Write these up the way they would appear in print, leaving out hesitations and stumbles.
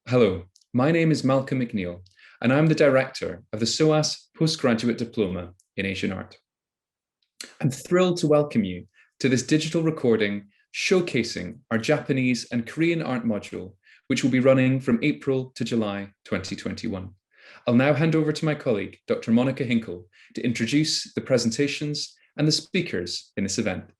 Hello, my name is Malcolm McNeil, and I'm the director of the SOAS Postgraduate Diploma in Asian Art. I'm thrilled to welcome you to this digital recording showcasing our Japanese and Korean art module, which will be running from April to July 2021. I'll now hand over to my colleague, Dr. Monika Hinkel, to introduce the presentations and the speakers in this event.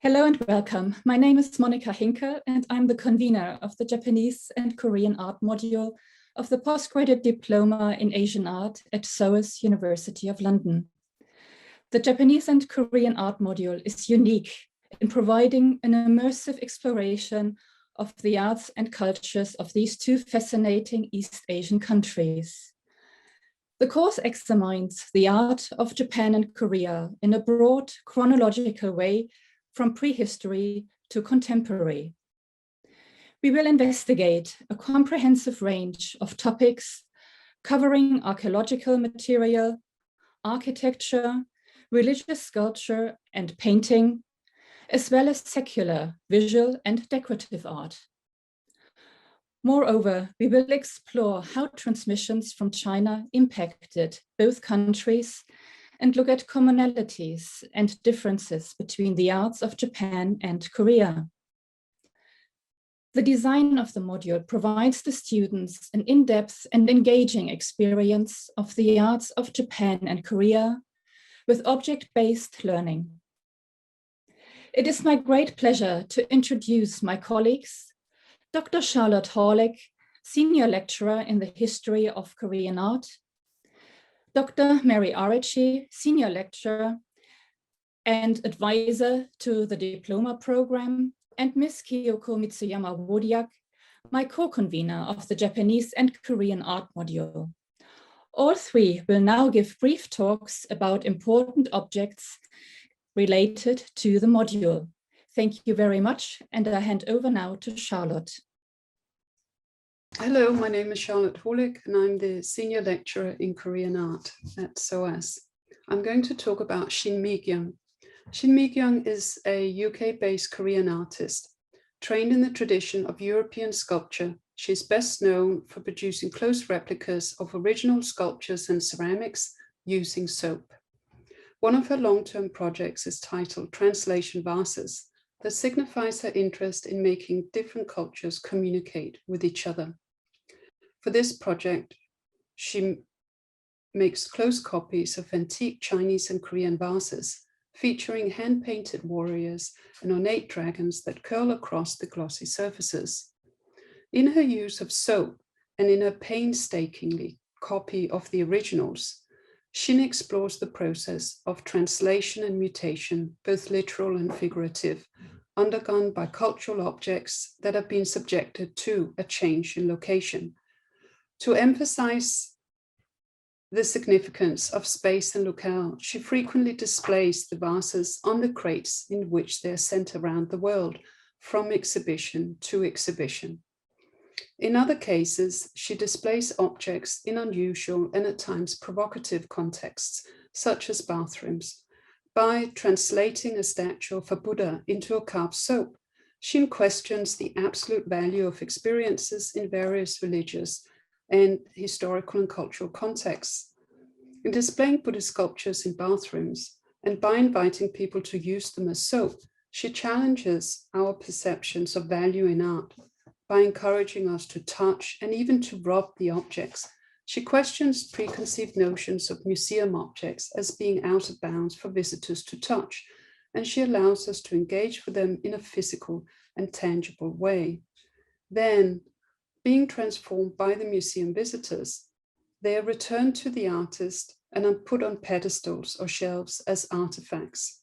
Hello and welcome. My name is Monika Hinkel and I'm the convener of the Japanese and Korean art module of the Postgraduate Diploma in Asian Art at SOAS University of London. The Japanese and Korean art module is unique in providing an immersive exploration of the arts and cultures of these two fascinating East Asian countries. The course examines the art of Japan and Korea in a broad chronological way from prehistory to contemporary. We will investigate a comprehensive range of topics covering archaeological material, architecture, religious sculpture and painting, as well as secular, visual and decorative art. Moreover, we will explore how transmissions from China impacted both countries and look at commonalities and differences between the arts of Japan and Korea. The design of the module provides the students an in-depth and engaging experience of the arts of Japan and Korea with object-based learning. It is my great pleasure to introduce my colleagues, Dr. Charlotte Horlyck, Senior Lecturer in the History of Korean Art, Dr. Meri Arichi, Senior Lecturer and Advisor to the Diploma Program, and Ms. Kiyoko Mitsuyama-Wdowiak, my co-convener of the Japanese and Korean art module. All three will now give brief talks about important objects related to the module. Thank you very much, and I hand over now to Charlotte. Hello, my name is Charlotte Horlyck and I'm the Senior Lecturer in Korean Art at SOAS. I'm going to talk about Shin Mi-kyung. Shin Mi-kyung is a UK-based Korean artist. Trained in the tradition of European sculpture, she is best known for producing close replicas of original sculptures and ceramics using soap. One of her long-term projects is titled Translation Vases, that signifies her interest in making different cultures communicate with each other. For this project, she makes close copies of antique Chinese and Korean vases, featuring hand-painted warriors and ornate dragons that curl across the glossy surfaces. In her use of soap and in her painstakingly copy of the originals, Shin explores the process of translation and mutation, both literal and figurative, undergone by cultural objects that have been subjected to a change in location. To emphasize the significance of space and locale, she frequently displays the vases on the crates in which they are sent around the world, from exhibition to exhibition. In other cases, she displays objects in unusual and at times provocative contexts, such as bathrooms. By translating a statue of a Buddha into a carved soap, Shin questions the absolute value of experiences in various religious and historical and cultural contexts. In displaying Buddhist sculptures in bathrooms and by inviting people to use them as soap, she challenges our perceptions of value in art by encouraging us to touch and even to rub the objects. She questions preconceived notions of museum objects as being out of bounds for visitors to touch, and she allows us to engage with them in a physical and tangible way. Then, being transformed by the museum visitors, they are returned to the artist and are put on pedestals or shelves as artifacts.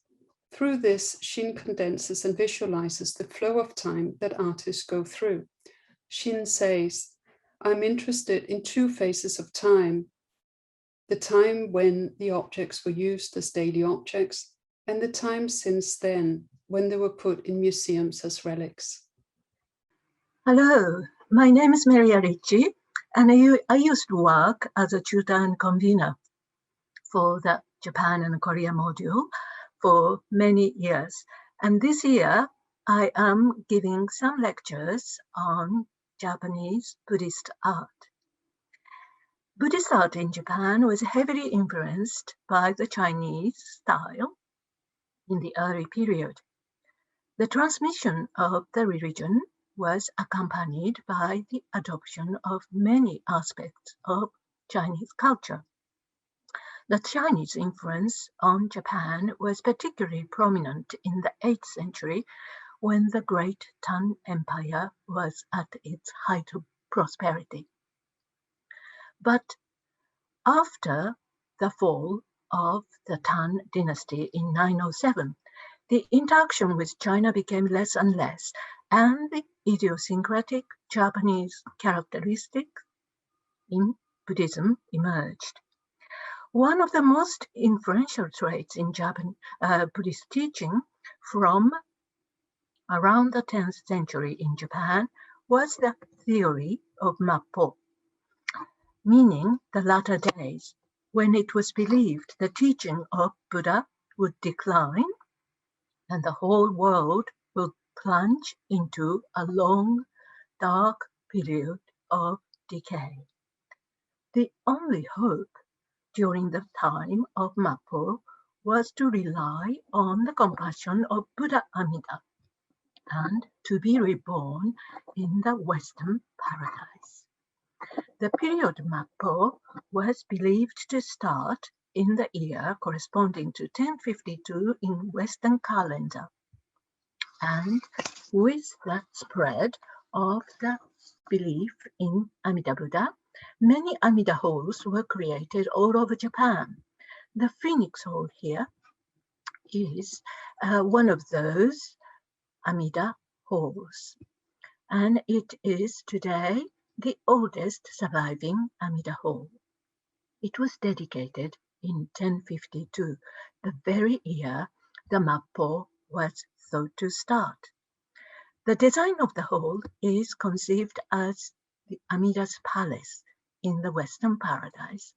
Through this, Shin condenses and visualizes the flow of time that artists go through. Shin says, I'm interested in two phases of time, the time when the objects were used as daily objects and the time since then when they were put in museums as relics. Hello, my name is Meri Arichi, and I used to work as a tutor and convener for the Japan and Korea module for many years. And this year, I am giving some lectures on Japanese Buddhist art. Buddhist art in Japan was heavily influenced by the Chinese style in the early period. The transmission of the religion was accompanied by the adoption of many aspects of Chinese culture. The Chinese influence on Japan was particularly prominent in the 8th century when the Great Tang Empire was at its height of prosperity. But after the fall of the Tang dynasty in 907, the interaction with China became less and less, and the idiosyncratic Japanese characteristics in Buddhism emerged. One of the most influential traits in Buddhist teaching from around the 10th century in Japan was the theory of Mappo, meaning the latter days, when it was believed the teaching of Buddha would decline and the whole world will plunge into a long, dark period of decay. The only hope during the time of Mappo was to rely on the compassion of Buddha Amida and to be reborn in the Western paradise. The period Mappo was believed to start in the year corresponding to 1052 in Western calendar. And with the spread of the belief in Amida Buddha, many Amida halls were created all over Japan. The Phoenix Hall here is one of those Amida halls, and it is today the oldest surviving Amida hall. It was dedicated in 1052, the very year the Mappo was thought to start. The design of the hall is conceived as the Amida's palace in the Western paradise,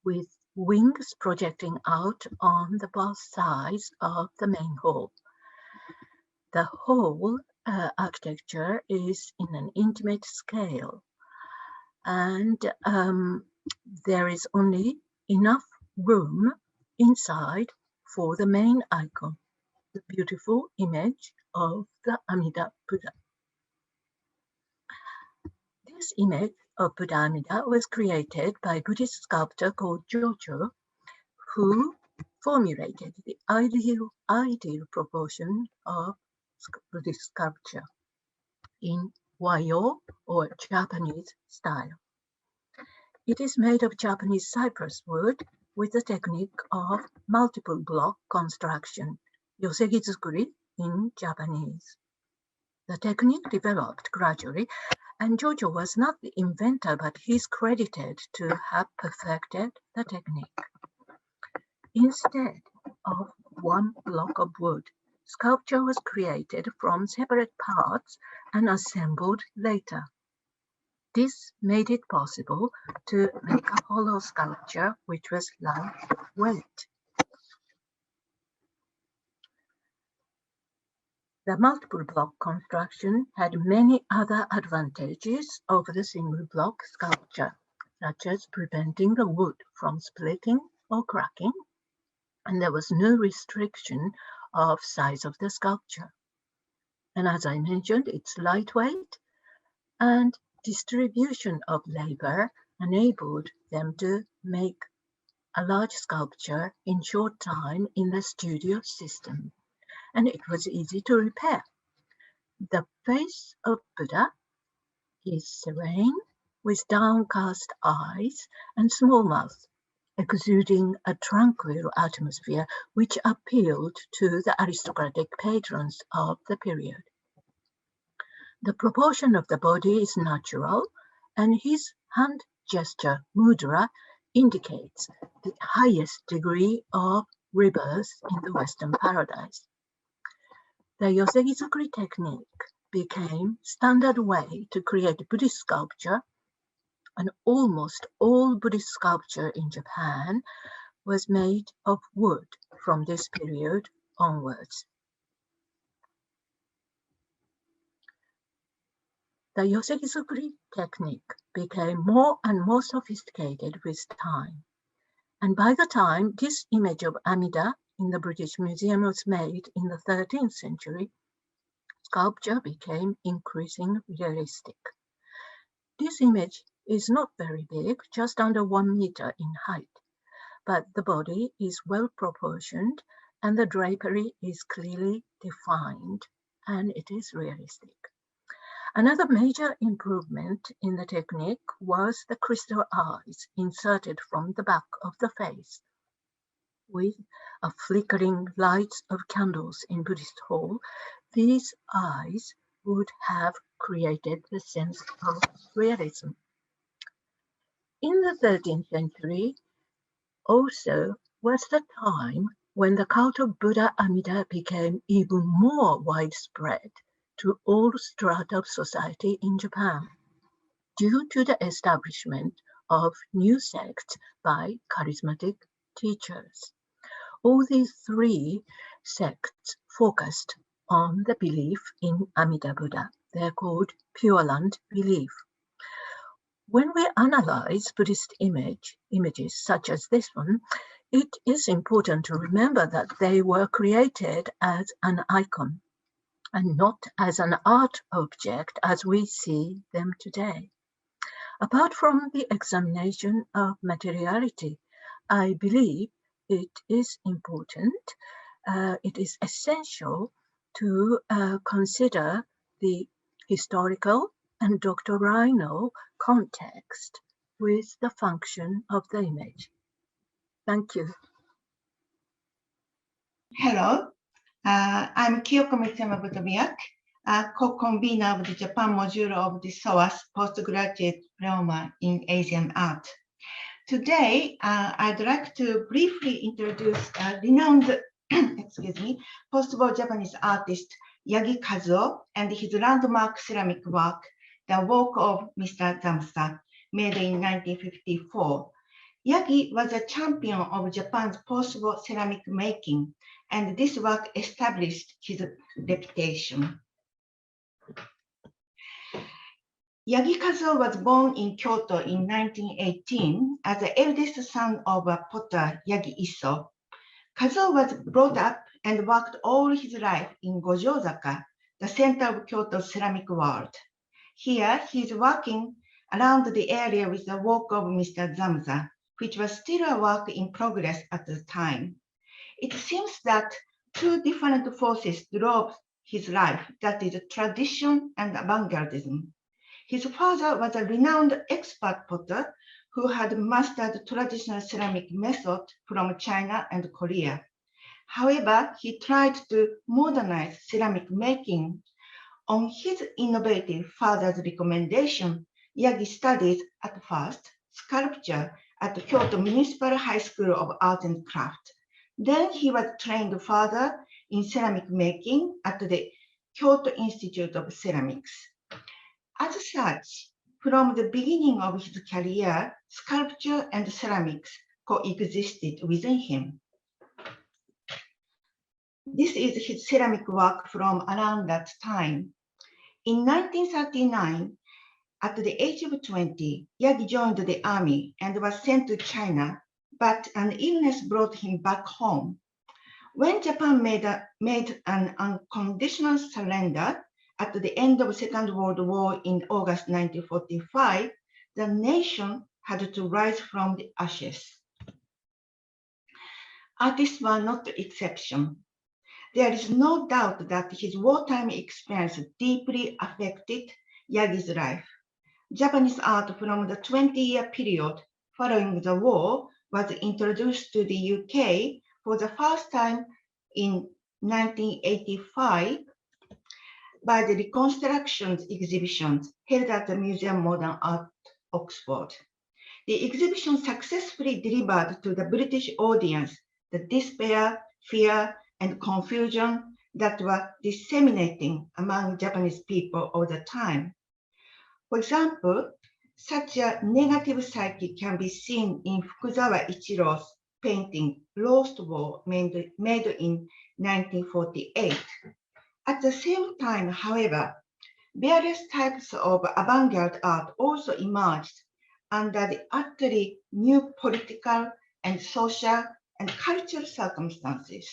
with wings projecting out on the both sides of the main hall. The whole architecture is in an intimate scale, and there is only enough room inside for the main icon, the beautiful image of the Amida Buddha. This image of Buddha Amida was created by a Buddhist sculptor called Jojo, who formulated the ideal proportion of Buddhist sculpture in Wayo or Japanese style. It is made of Japanese cypress wood with the technique of multiple block construction, yosegizukuri in Japanese. The technique developed gradually, and Jojo was not the inventor, but he's credited to have perfected the technique. Instead of one block of wood, sculpture was created from separate parts and assembled later. This made it possible to make a hollow sculpture which was lightweight. The multiple block construction had many other advantages over the single block sculpture, such as preventing the wood from splitting or cracking, and there was no restriction of size of the sculpture. And as I mentioned, it's lightweight, and distribution of labor enabled them to make a large sculpture in short time in the studio system, and it was easy to repair. The face of Buddha is serene, with downcast eyes and small mouth, exuding a tranquil atmosphere which appealed to the aristocratic patrons of the period. The proportion of the body is natural, and his hand gesture, mudra, indicates the highest degree of rebirth in the Western paradise. The yosegizukuri technique became standard way to create Buddhist sculpture, and almost all Buddhist sculpture in Japan was made of wood from this period onwards. The yoseki-zukuri technique became more and more sophisticated with time. And by the time this image of Amida in the British Museum was made in the 13th century, sculpture became increasingly realistic. This image is not very big, just under 1 meter in height, but the body is well proportioned and the drapery is clearly defined, and it is realistic. Another major improvement in the technique was the crystal eyes inserted from the back of the face. With a flickering lights of candles in Buddhist hall, these eyes would have created the sense of realism. In the 13th century, also was the time when the cult of Buddha Amida became even more widespread to all strata of society in Japan, due to the establishment of new sects by charismatic teachers. All these three sects focused on the belief in Amida Buddha. They're called Pure Land belief. When we analyze Buddhist images such as this one, it is important to remember that they were created as an icon and not as an art object as we see them today. Apart from the examination of materiality, I believe it is important, it is essential to consider the historical and doctrinal context with the function of the image. Thank you. Hello, I'm Kiyoko Mitsuyama-Wdowiak, co-convenor of the Japan module of the SOAS postgraduate diploma in Asian art. Today, I'd like to briefly introduce renowned post-war Japanese artist Yagi Kazuo and his landmark ceramic work, The Work of Mr. Zamsa, made in 1954. Yagi was a champion of Japan's post-war ceramic making, and this work established his reputation. Yagi Kazuo was born in Kyoto in 1918 as the eldest son of a potter, Yagi Isso. Kazuo was brought up and worked all his life in Gojo-zaka, the center of Kyoto's ceramic world. Here, he is working around the area with the work of Mr. Zamsa, which was still a work in progress at the time. It seems that two different forces drove his life, that is, tradition and avant-gardism. His father was a renowned expert potter who had mastered traditional ceramic method from China and Korea. However, he tried to modernize ceramic making. On his innovative father's recommendation, Yagi studied at first sculpture at the Kyoto Municipal High School of Art and Craft. Then he was trained further in ceramic making at the Kyoto Institute of Ceramics. As such, from the beginning of his career, sculpture and ceramics coexisted within him. This is his ceramic work from around that time. In 1939, at the age of 20, Yagi joined the army and was sent to China, but an illness brought him back home. When Japan made an unconditional surrender at the end of the Second World War in August 1945, the nation had to rise from the ashes. Artists were not the exception. There is no doubt that his wartime experience deeply affected Yagi's life. Japanese art from the 20-year period following the war was introduced to the UK for the first time in 1985 by the reconstruction exhibitions held at the Museum of Modern Art, Oxford. The exhibition successfully delivered to the British audience the despair, fear, and confusion that were disseminating among Japanese people all the time. For example, such a negative psyche can be seen in Fukuzawa Ichiro's painting Lost War, made in 1948. At the same time, however, various types of avant-garde art also emerged under the utterly new political and social and cultural circumstances.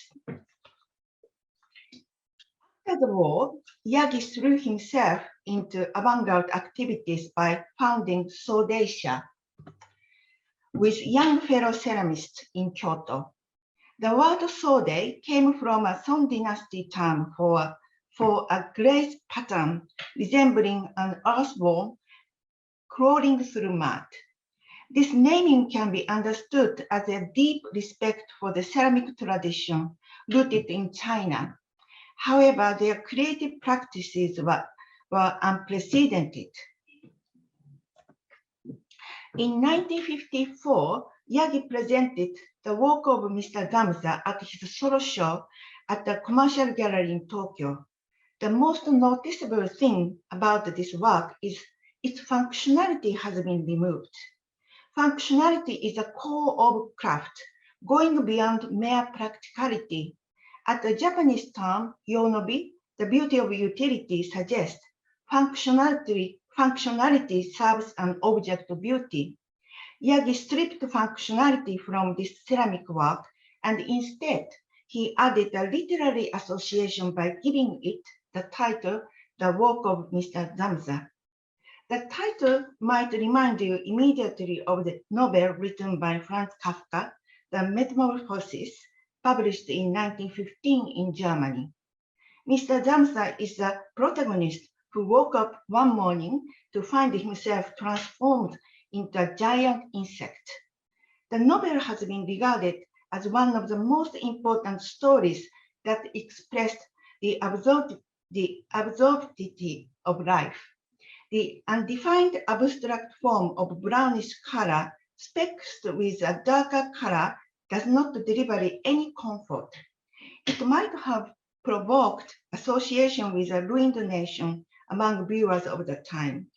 After the war, Yagi threw himself into avant-garde activities by founding SOAS-Asia with young fellow ceramists in Kyoto. The word Sode came from a Song Dynasty term for a glazed pattern resembling an earthworm crawling through mud. This naming can be understood as a deep respect for the ceramic tradition rooted in China. However, their creative practices were unprecedented. In 1954, Yagi presented the work of Mr. Zamsa at his solo show at the Commercial Gallery in Tokyo. The most noticeable thing about this work is its functionality has been removed. Functionality is a core of craft, going beyond mere practicality. At the Japanese term, yonobi, the beauty of utility suggests functionality serves an object of beauty. Yagi stripped functionality from this ceramic work, and instead, he added a literary association by giving it the title, The Work of Mr. Zamsa. The title might remind you immediately of the novel written by Franz Kafka, The Metamorphosis, published in 1915 in Germany. Mr. Zamsa is the protagonist who woke up one morning to find himself transformed into a giant insect. The novel has been regarded as one of the most important stories that expressed the absurdity of life. The undefined abstract form of brownish color speckled with a darker color does not deliver any comfort. It might have provoked association with a ruined nation among viewers of the time.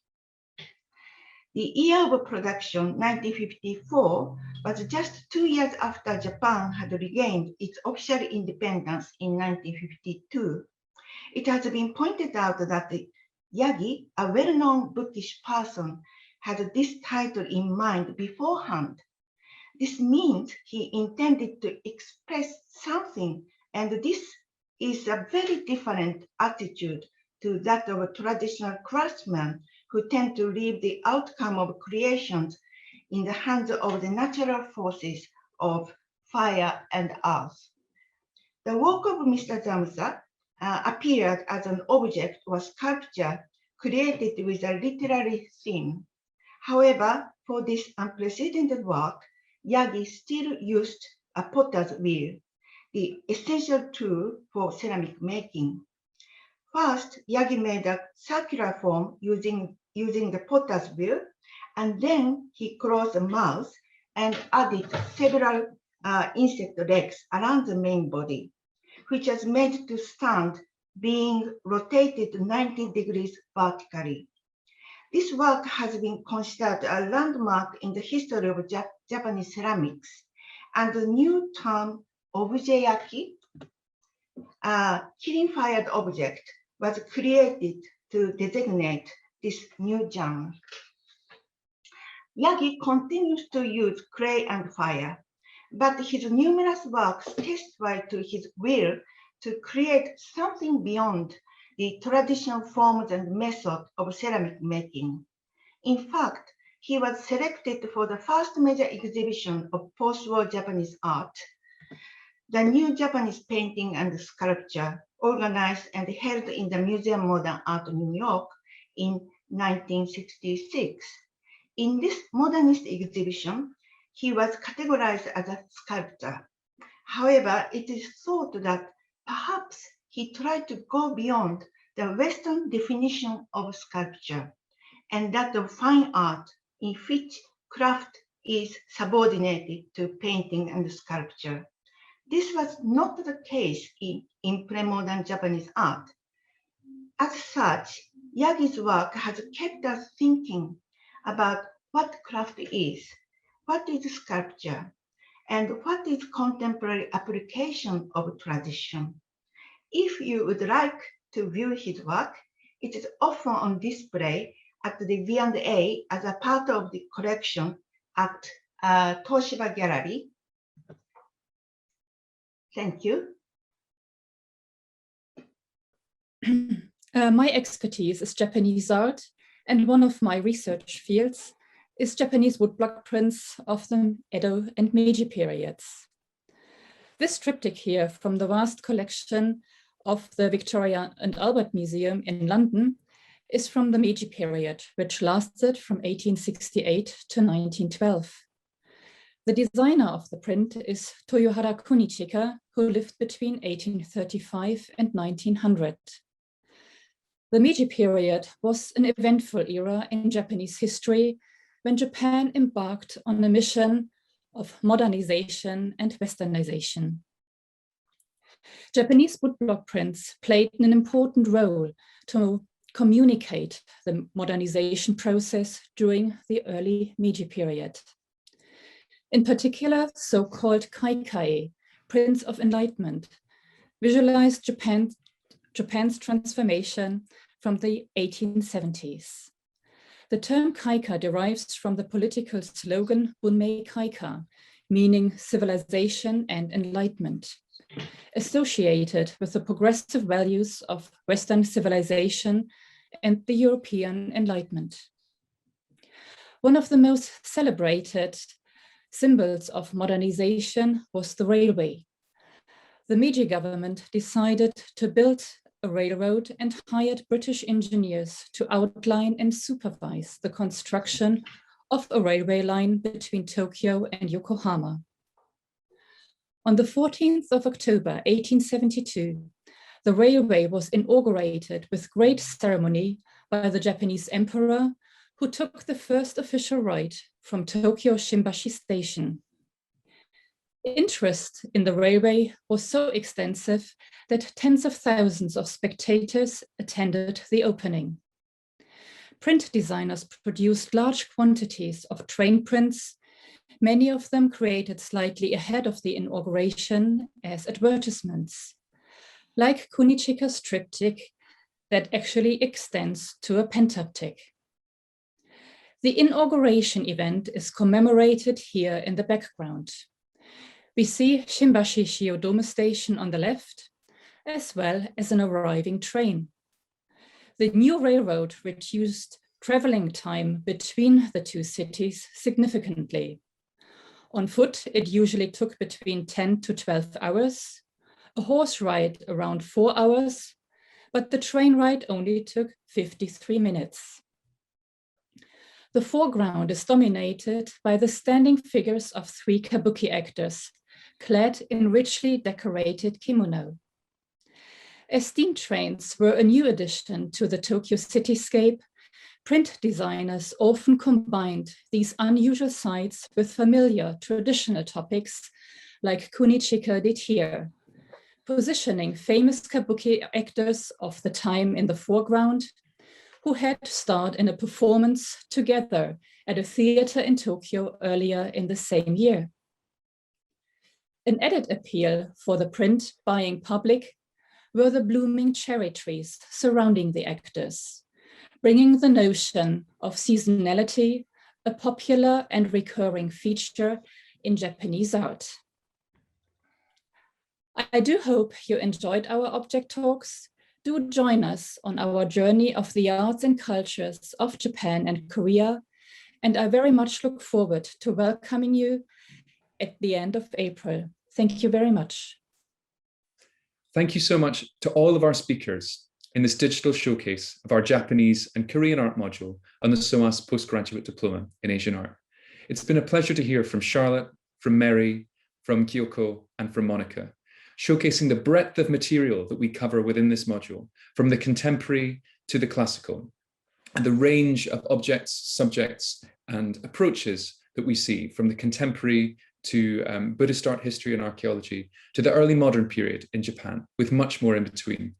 The year of production, 1954, was just 2 years after Japan had regained its official independence in 1952. It has been pointed out that Yagi, a well-known Buddhist person, had this title in mind beforehand. This means he intended to express something, and this is a very different attitude to that of traditional craftsmen who tend to leave the outcome of creations in the hands of the natural forces of fire and earth. The work of Mr. Zamsa appeared as an object or sculpture created with a literary theme. However, for this unprecedented work, Yagi still used a potter's wheel, the essential tool for ceramic making. First, Yagi made a circular form using the potter's wheel, and then he closed the mouth and added several insect legs around the main body, which was made to stand, being rotated 90 degrees vertically. This work has been considered a landmark in the history of Japanese ceramics, and the new term obujeyaki, killing-fired object, was created to designate this new genre. Yagi continues to use clay and fire, but his numerous works testify to his will to create something beyond the traditional forms and methods of ceramic making. In fact, he was selected for the first major exhibition of post-war Japanese art, the New Japanese Painting and Sculpture, organized and held in the Museum of Modern Art in New York in 1966. In this modernist exhibition, he was categorized as a sculptor. However, it is thought that perhaps he tried to go beyond the Western definition of sculpture and that of fine art, in which craft is subordinated to painting and sculpture. This was not the case in pre-modern Japanese art. As such, Yagi's work has kept us thinking about what craft is, what is sculpture, and what is contemporary application of tradition. If you would like to view his work, It is often on display at the V&A as a part of the collection at Toshiba Gallery. Thank you. My expertise is Japanese art, and one of my research fields is Japanese woodblock prints of the Edo and Meiji periods. This triptych here from the vast collection of the Victoria and Albert Museum in London is from the Meiji period, which lasted from 1868 to 1912. The designer of the print is Toyohara Kunichika, who lived between 1835 and 1900. The Meiji period was an eventful era in Japanese history when Japan embarked on a mission of modernization and westernization. Japanese woodblock prints played an important role to communicate the modernization process during the early Meiji period. In particular, so-called kaikai, prints of enlightenment, visualized Japan's transformation from the 1870s. The term kaika derives from the political slogan Bunmei Kaika, meaning civilization and enlightenment, associated with the progressive values of Western civilization and the European Enlightenment. One of the most celebrated symbols of modernization was the railway. The Meiji government decided to build a railroad and hired British engineers to outline and supervise the construction of a railway line between Tokyo and Yokohama. On the 14th of October, 1872, the railway was inaugurated with great ceremony by the Japanese emperor, who took the first official ride from Tokyo Shimbashi Station. Interest in the railway was so extensive that tens of thousands of spectators attended the opening. Print designers produced large quantities of train prints, many of them created slightly ahead of the inauguration as advertisements, like Kunichika's triptych that actually extends to a pentaptych. The inauguration event is commemorated here in the background. We see Shimbashi Shiodome Station on the left, as well as an arriving train. The new railroad reduced traveling time between the two cities significantly. On foot, it usually took between 10 to 12 hours, a horse ride around 4 hours, but the train ride only took 53 minutes. The foreground is dominated by the standing figures of 3 kabuki actors, clad in richly decorated kimono. As steam trains were a new addition to the Tokyo cityscape, print designers often combined these unusual sights with familiar traditional topics like Kunichika did here, positioning famous kabuki actors of the time in the foreground who had starred in a performance together at a theater in Tokyo earlier in the same year. An added appeal for the print-buying public were the blooming cherry trees surrounding the actors, bringing the notion of seasonality, a popular and recurring feature in Japanese art. I do hope you enjoyed our object talks. Do join us on our journey of the arts and cultures of Japan and Korea, and I very much look forward to welcoming you at the end of April. Thank you very much. Thank you so much to all of our speakers in this digital showcase of our Japanese and Korean art module on the SOAS Postgraduate Diploma in Asian Art. It's been a pleasure to hear from Charlotte, from Meri, from Kiyoko, and from Monika, showcasing the breadth of material that we cover within this module, from the contemporary to the classical, and the range of objects, subjects, and approaches that we see from the contemporary to Buddhist art history and archaeology, to the early modern period in Japan, with much more in between.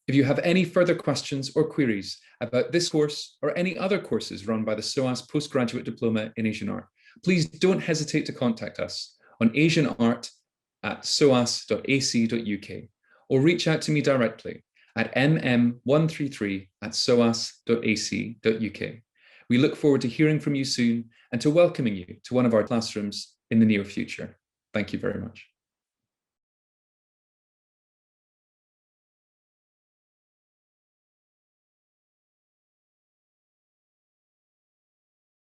If you have any further questions or queries about this course or any other courses run by the SOAS Postgraduate Diploma in Asian Art, please don't hesitate to contact us on asianart@soas.ac.uk or reach out to me directly at mm133@soas.ac.uk. We look forward to hearing from you soon and to welcoming you to one of our classrooms in the near future. Thank you very much.